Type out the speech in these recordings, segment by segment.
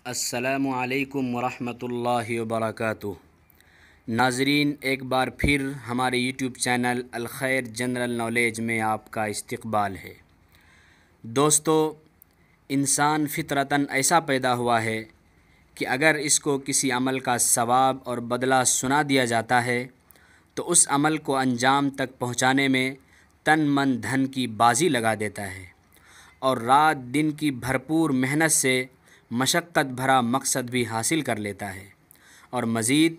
السلام علیکم ورحمۃ اللہ وبرکاتہ۔ ناظرین، ایک بار پھر ہمارے یوٹیوب چینل الخیر جنرل نالج میں آپ کا استقبال ہے۔ دوستو، انسان فطرتاً ایسا پیدا ہوا ہے کہ اگر اس کو کسی عمل کا ثواب اور بدلہ سنا دیا جاتا ہے تو اس عمل کو انجام تک پہنچانے میں تن من دھن کی بازی لگا دیتا ہے اور رات دن کی بھرپور محنت سے مشقت بھرا مقصد بھی حاصل کر لیتا ہے، اور مزید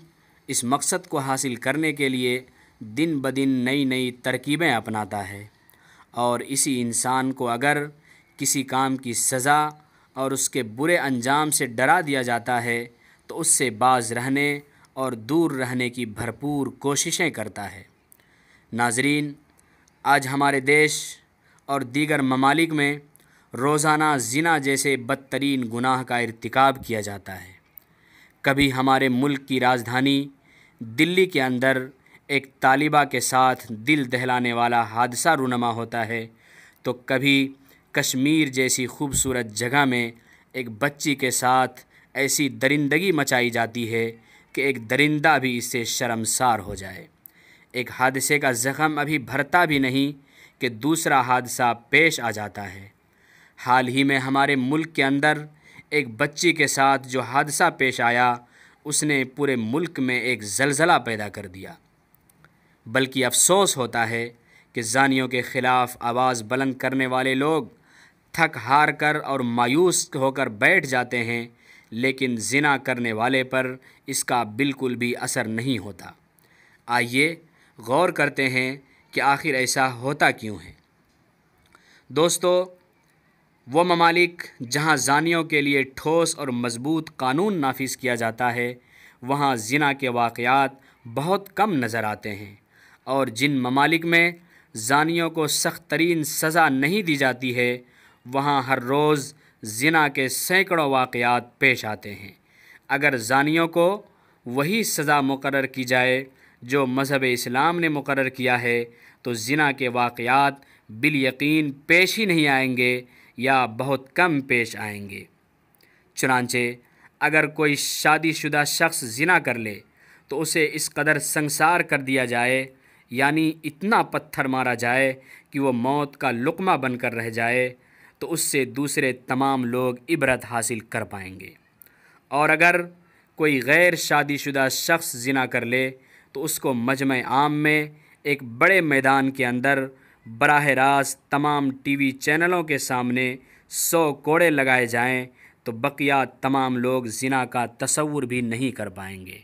اس مقصد کو حاصل کرنے کے لیے دن بدن نئی نئی ترکیبیں اپناتا ہے۔ اور اسی انسان کو اگر کسی کام کی سزا اور اس کے برے انجام سے ڈرا دیا جاتا ہے تو اس سے باز رہنے اور دور رہنے کی بھرپور کوششیں کرتا ہے۔ ناظرین، آج ہمارے دیش اور دیگر ممالک میں روزانہ زنا جیسے بدترین گناہ کا ارتکاب کیا جاتا ہے۔ کبھی ہمارے ملک کی راجدھانی دلی کے اندر ایک طالبہ کے ساتھ دل دہلانے والا حادثہ رونما ہوتا ہے، تو کبھی کشمیر جیسی خوبصورت جگہ میں ایک بچی کے ساتھ ایسی درندگی مچائی جاتی ہے کہ ایک درندہ بھی اس سے شرمسار ہو جائے۔ ایک حادثے کا زخم ابھی بھرتا بھی نہیں کہ دوسرا حادثہ پیش آ جاتا ہے۔ حال ہی میں ہمارے ملک کے اندر ایک بچی کے ساتھ جو حادثہ پیش آیا، اس نے پورے ملک میں ایک زلزلہ پیدا کر دیا۔ بلکہ افسوس ہوتا ہے کہ زانیوں کے خلاف آواز بلند کرنے والے لوگ تھک ہار کر اور مایوس ہو کر بیٹھ جاتے ہیں، لیکن زنا کرنے والے پر اس کا بالکل بھی اثر نہیں ہوتا۔ آئیے غور کرتے ہیں کہ آخر ایسا ہوتا کیوں ہے۔ دوستو، وہ ممالک جہاں زانیوں کے لیے ٹھوس اور مضبوط قانون نافذ کیا جاتا ہے، وہاں زنا کے واقعات بہت کم نظر آتے ہیں، اور جن ممالک میں زانیوں کو سخت ترین سزا نہیں دی جاتی ہے، وہاں ہر روز زنا کے سینکڑوں واقعات پیش آتے ہیں۔ اگر زانیوں کو وہی سزا مقرر کی جائے جو مذہب اسلام نے مقرر کیا ہے تو زنا کے واقعات بالیقین پیش ہی نہیں آئیں گے یا بہت کم پیش آئیں گے۔ چنانچہ اگر کوئی شادی شدہ شخص زنا کر لے تو اسے اس قدر سنگسار کر دیا جائے، یعنی اتنا پتھر مارا جائے کہ وہ موت کا لقمہ بن کر رہ جائے، تو اس سے دوسرے تمام لوگ عبرت حاصل کر پائیں گے۔ اور اگر کوئی غیر شادی شدہ شخص زنا کر لے تو اس کو مجمع عام میں ایک بڑے میدان کے اندر براہ راست تمام ٹی وی چینلوں کے سامنے 100 کوڑے لگائے جائیں تو بقیہ تمام لوگ زنا کا تصور بھی نہیں کر پائیں گے۔